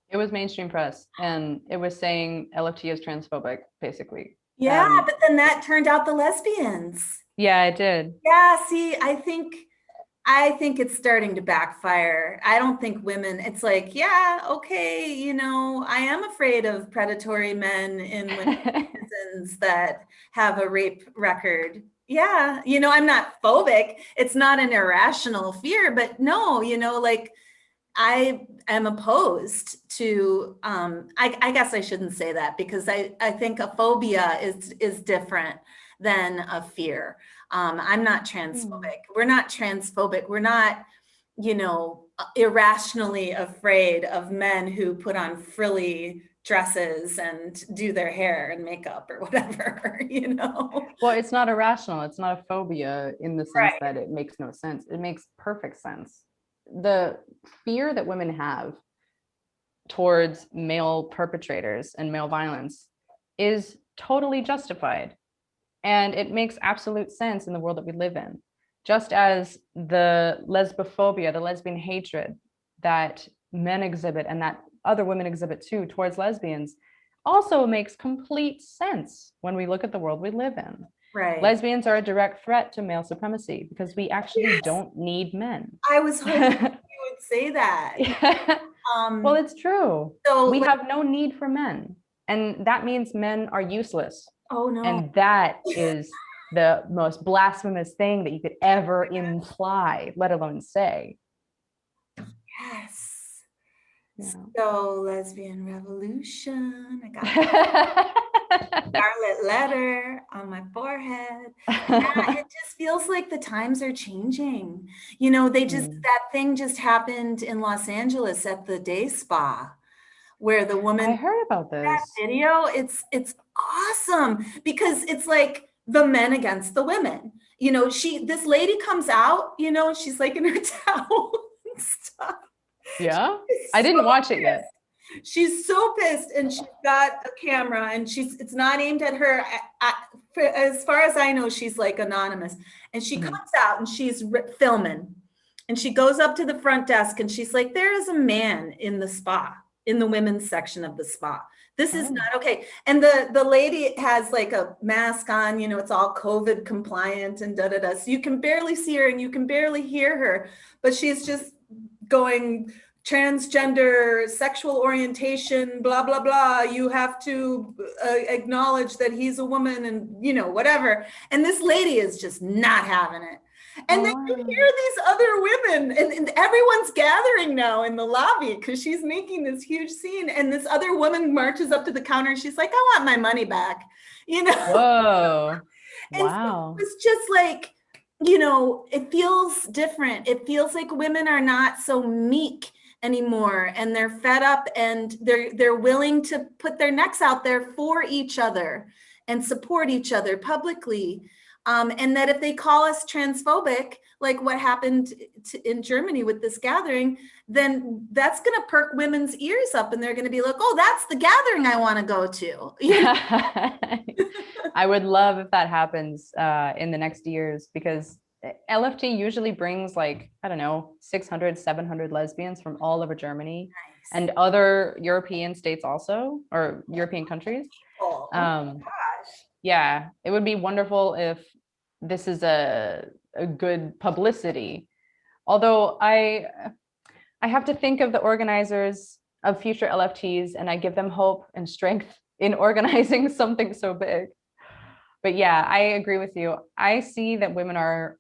It was mainstream press, and it was saying LFT is transphobic, basically. Yeah, but then that turned out the lesbians. Yeah, it did. Yeah, see, I think it's starting to backfire. I don't think women, it's like, yeah, okay, you know, I am afraid of predatory men in prisons that have a rape record. Yeah, you know, I'm not phobic. It's not an irrational fear, but no, you know, like I am opposed to, I guess I shouldn't say that, because I think a phobia is different than a fear. I'm not transphobic. We're not transphobic. We're not, you know, irrationally afraid of men who put on frilly dresses and do their hair and makeup or whatever, you know? Well, it's not irrational. It's not a phobia in the sense that it makes no sense. It makes perfect sense. The fear that women have towards male perpetrators and male violence is totally justified. And it makes absolute sense in the world that we live in. Just as the lesbophobia, the lesbian hatred that men exhibit and that other women exhibit too towards lesbians also makes complete sense when we look at the world we live in. Right. Lesbians are a direct threat to male supremacy because we actually don't need men. I was hoping you would say that. Well, it's true. So We like, have no need for men. And that means men are useless. oh no. And that is the most blasphemous thing that you could ever imply, let alone say. Yes. Yeah. So lesbian revolution. I got scarlet letter on my forehead. Yeah, it just feels like the times are changing. You know, that thing just happened in Los Angeles at the day spa where the woman, I heard about that this. video, it's awesome because it's like the men against the women. You know, this lady comes out, you know, she's like in her towel and stuff. Yeah, I didn't watch it yet. She's so pissed, and she's got a camera, and it's not aimed at her. As far as I know, she's like anonymous, and she comes out and she's filming, and she goes up to the front desk and she's like, "There is a man in the spa, in the women's section of the spa. This is not okay." And the lady has like a mask on, you know, it's all COVID compliant and so you can barely see her and you can barely hear her, but she's just going, transgender, sexual orientation, blah, blah, blah. You have to acknowledge that he's a woman and, you know, whatever. And this lady is just not having it. And then you hear these other women and everyone's gathering now in the lobby because she's making this huge scene. And this other woman marches up to the counter and she's like, "I want my money back." You know? Whoa. And Wow. so it's just like, you know, it feels different. It feels like women are not so meek anymore, and they're fed up, and they're willing to put their necks out there for each other and support each other publicly. And that if they call us transphobic, like what happened in Germany with this gathering, then that's going to perk women's ears up, and they're going to be like, "Oh, that's the gathering I want to go to." You know? I would love if that happens in the next years, because LFT usually brings like, I don't know, 600, 700 lesbians from all over Germany. Nice. And other European states also, or European countries. Oh my gosh. Yeah, it would be wonderful if this is a good publicity. Although I have to think of the organizers of future LFTs, and I give them hope and strength in organizing something so big. But yeah, I agree with you. I see that women are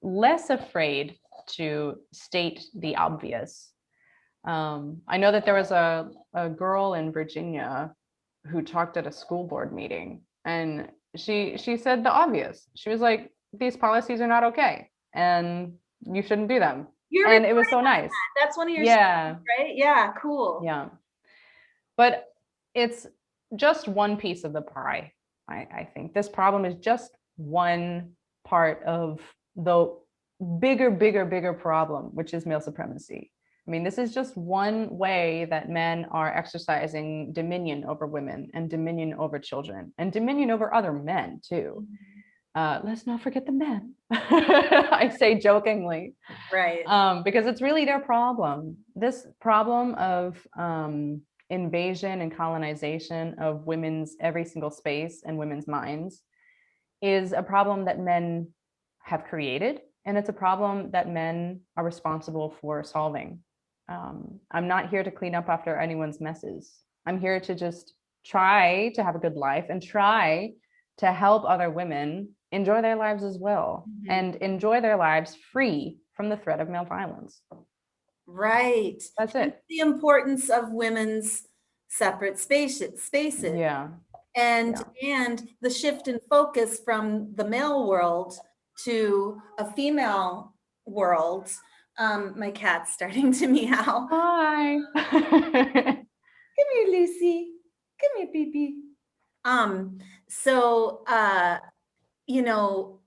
less afraid to state the obvious. I know that there was a girl in Virginia who talked at a school board meeting, and she said the obvious. She was like, "These policies are not okay, and you shouldn't do them." And it was so nice. That's one of your stories, right? Yeah, cool. Yeah. But it's just one piece of the pie. I think this problem is just one part of the bigger problem, which is male supremacy. I mean, this is just one way that men are exercising dominion over women and dominion over children and dominion over other men too. Let's not forget the men. I say jokingly, right? Because it's really their problem. This problem of invasion and colonization of women's every single space and women's minds is a problem that men have created, and it's a problem that men are responsible for solving. I'm not here to clean up after anyone's messes. I'm here to just try to have a good life and try to help other women enjoy their lives as well, and enjoy their lives free from the threat of male violence. Right. That's it. The importance of women's separate spaces. Yeah. And the shift in focus from the male world to a female world. My cat's starting to meow. Hi. Come here, Lucy. Come here, baby. You know,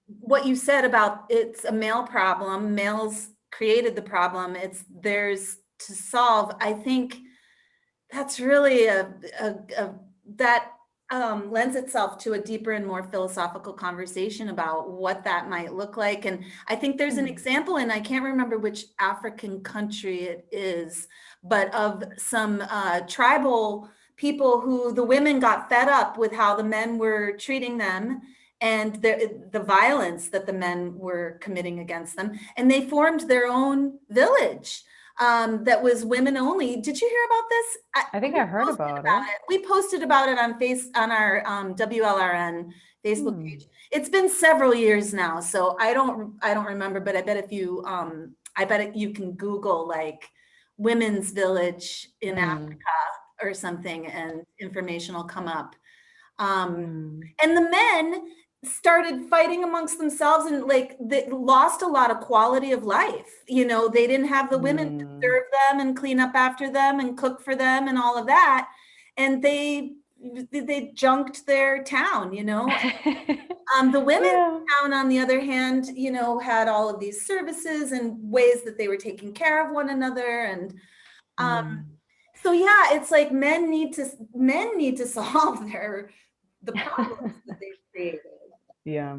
what you said about it's a male problem, males created the problem, it's theirs to solve. I think that's really that lends itself to a deeper and more philosophical conversation about what that might look like. And I think there's an example, and I can't remember which African country it is, but of some tribal people who the women got fed up with how the men were treating them and the violence that the men were committing against them. And they formed their own village that was women only. Did you hear about this? I think I heard about it. We posted about it on our WLRN Facebook page. It's been several years now, so I don't remember, but I bet if you you can Google like Women's Village in Africa or something, and information will come up. And the men started fighting amongst themselves, and like they lost a lot of quality of life. You know, they didn't have the women to serve them and clean up after them and cook for them and all of that. And they junked their town, you know. The women town, on the other hand, you know, had all of these services and ways that they were taking care of one another. And so yeah, it's like men need to solve the problems that they've created. Yeah.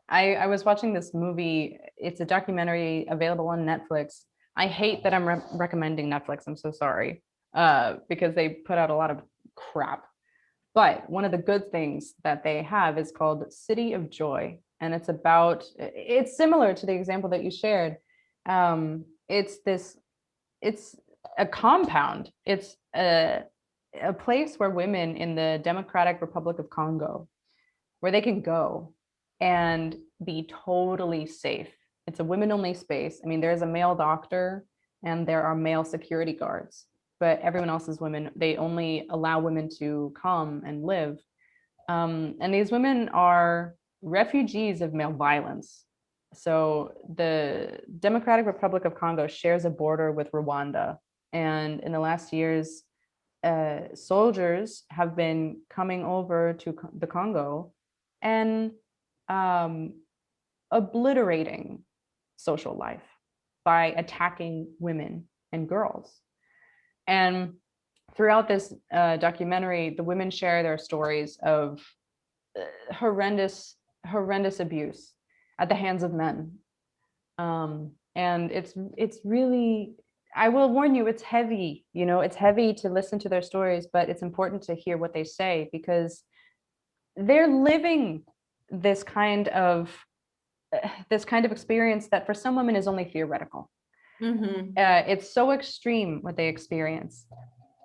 I was watching this movie. It's a documentary available on Netflix. I hate that I'm recommending Netflix. I'm so sorry. Because they put out a lot of crap. But one of the good things that they have is called City of Joy. And it's similar to the example that you shared. It's a compound. It's a place where women in the Democratic Republic of Congo, where they can go and be totally safe. It's a women-only space. I mean, there's a male doctor and there are male security guards, but everyone else is women. They only allow women to come and live. And these women are refugees of male violence. So the Democratic Republic of Congo shares a border with Rwanda. And in the last years, soldiers have been coming over to the Congo and obliterating social life by attacking women and girls. And throughout this documentary, the women share their stories of horrendous abuse at the hands of men. And it's really, I will warn you, it's heavy. You know, it's heavy to listen to their stories, but it's important to hear what they say, because they're living this kind of experience that for some women is only theoretical. It's so extreme what they experience.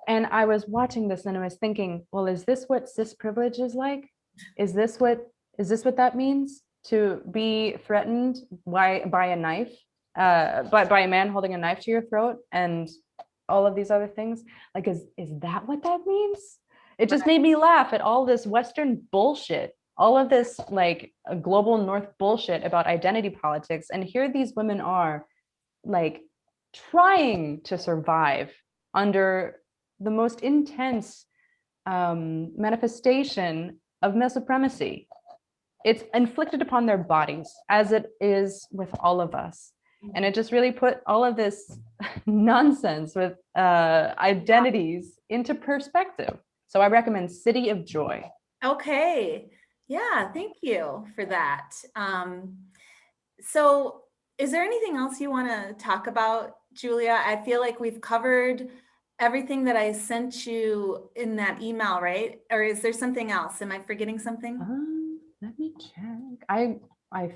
And I was watching this and I was thinking, well, is this what cis privilege is like? Is this what that means, to be threatened by a knife, by a man holding a knife to your throat and all of these other things? Like, is that what that means? It just made me laugh at all this Western bullshit, all of this like global North bullshit about identity politics. And here these women are like trying to survive under the most intense manifestation of male supremacy. It's inflicted upon their bodies, as it is with all of us. And it just really put all of this nonsense with identities into perspective. So I recommend City of Joy. Okay. Yeah, thank you for that. So is there anything else you want to talk about, Julia? I feel like we've covered everything that I sent you in that email, right? Or is there something else? Am I forgetting something? Let me check. I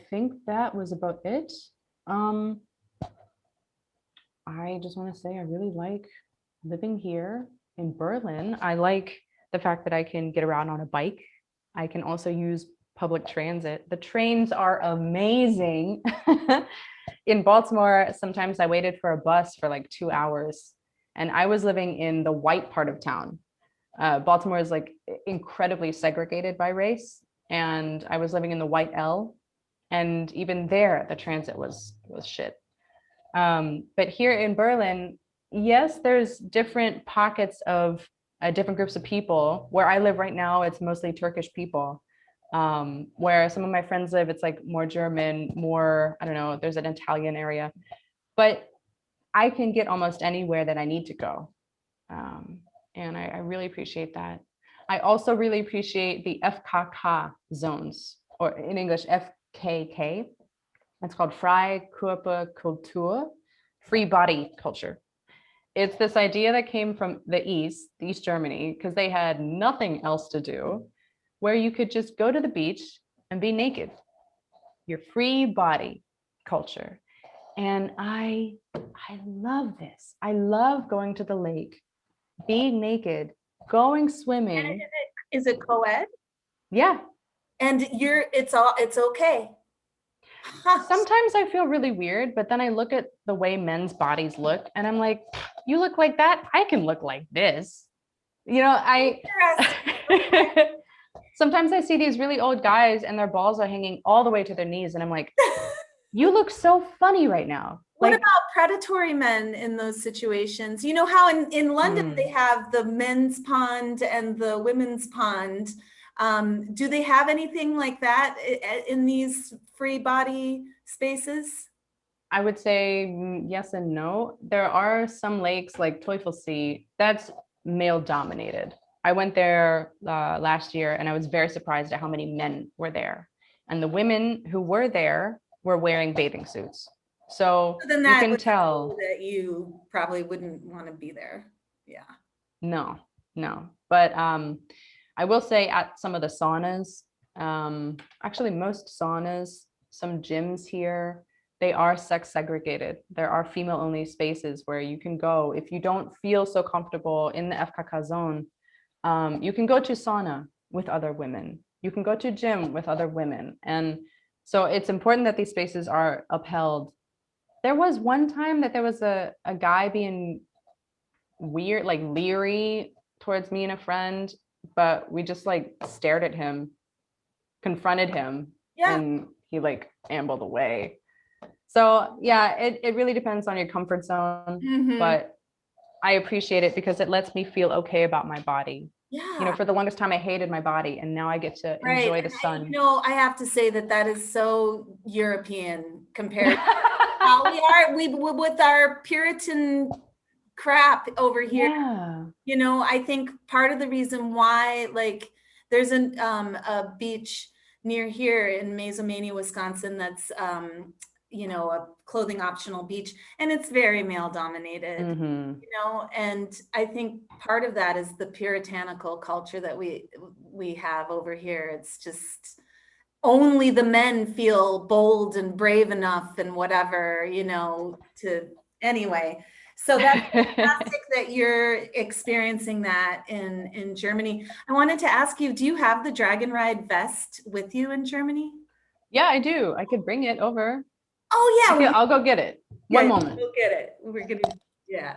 think that was about it. I just want to say I really like living here in Berlin. I like the fact that I can get around on a bike. I can also use public transit. The trains are amazing. In Baltimore, sometimes I waited for a bus for like 2 hours, and I was living in the white part of town. Baltimore is like incredibly segregated by race, and I was living in the white L, and even there the transit was shit. But here in Berlin, yes, there's different pockets of different groups of people. Where I live right now, it's mostly Turkish people. Where some of my friends live, it's like more German, more, I don't know, there's an Italian area. But I can get almost anywhere that I need to go. And I really appreciate that. I also really appreciate the FKK zones, or in English, FKK. It's called Freie Körperkultur, free body culture. It's this idea that came from the East Germany, because they had nothing else to do, where you could just go to the beach and be naked. Your free body culture. And I love this. I love going to the lake, being naked, going swimming. Is it co-ed? Yeah. And it's okay. Huh. Sometimes I feel really weird, but then I look at the way men's bodies look and I'm like, you look like that, I can look like this. You know, sometimes I see these really old guys and their balls are hanging all the way to their knees and I'm like, you look so funny right now. What Like, about predatory men in those situations? You know how in London they have the men's pond and the women's pond. Do they have anything like that in these free body spaces? I would say yes and no. There are some lakes like Teufelsee that's male dominated. I went there last year and I was very surprised at how many men were there. And the women who were there were wearing bathing suits. So then you can tell that you probably wouldn't want to be there. Yeah. No. But I will say at some of the saunas, actually most saunas, some gyms here, they are sex segregated. There are female only spaces where you can go. If you don't feel so comfortable in the FKK zone, you can go to sauna with other women. You can go to gym with other women. And so it's important that these spaces are upheld. There was one time that there was a guy being weird, like leery towards me and a friend, but we just like stared at him, confronted him, and he like ambled away. So yeah, it really depends on your comfort zone, but I appreciate it because it lets me feel okay about my body. Yeah. You know, for the longest time I hated my body and now I get to enjoy the sun. I have to say that is so European compared to how we are with our Puritan crap over here. Yeah. You know, I think part of the reason why, like, there's a beach near here in Mazomania, Wisconsin, that's you know, a clothing optional beach, and it's very male dominated. You know, and I think part of that is the puritanical culture that we have over here. It's just only the men feel bold and brave enough and whatever, you know, to anyway. So that's fantastic that you're experiencing that in Germany. I wanted to ask you, do you have the Dragon Ride vest with you in Germany? Yeah, I do. I could bring it over. Oh yeah. Okay, I'll go get it. One moment. We'll get it. We're gonna, yeah.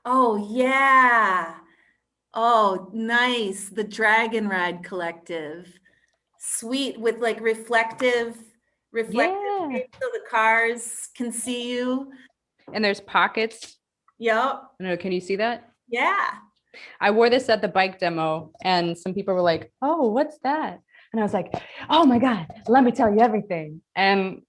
Oh yeah. Oh, nice. The Dragon Ride Collective. Sweet, with like reflective tape so the cars can see you. And there's pockets. Yep. I don't know, can you see that? Yeah. I wore this at the bike demo and some people were like, oh, what's that? And I was like, oh my God, let me tell you everything. And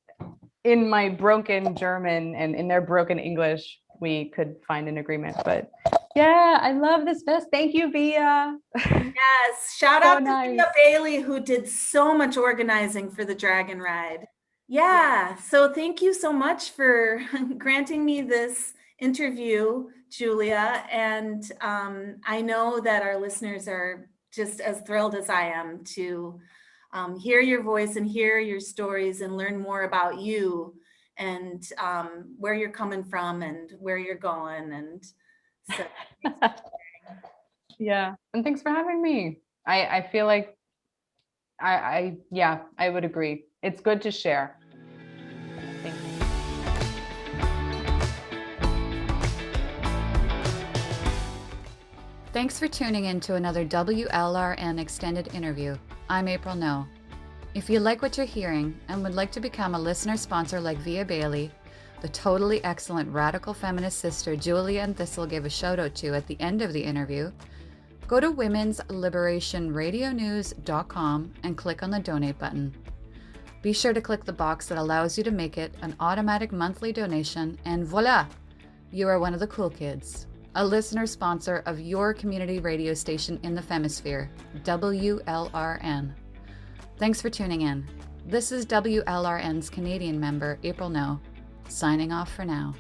in my broken German and in their broken English, we could find an agreement. But yeah, I love this vest. Thank you, Via. Yes. Shout out to Julia Bailey, who did so much organizing for the Dragon Ride. Yeah. So thank you so much for granting me this interview, Julia. And I know that our listeners are just as thrilled as I am to hear your voice and hear your stories and learn more about you and where you're coming from and where you're going. And so yeah, and thanks for having me. I feel like I would agree. It's good to share. Thank you. Thanks for tuning in to another WLRN extended interview. I'm April No. If you like what you're hearing and would like to become a listener sponsor like Via Bailey, the totally excellent radical feminist sister Julia and Thistle gave a shout out to at the end of the interview, go to womensliberationradionews.com and click on the donate button. Be sure to click the box that allows you to make it an automatic monthly donation, and voila, you are one of the cool kids. A listener sponsor of your community radio station in the Femisphere, WLRN. Thanks for tuning in. This is WLRN's Canadian member, April No, signing off for now.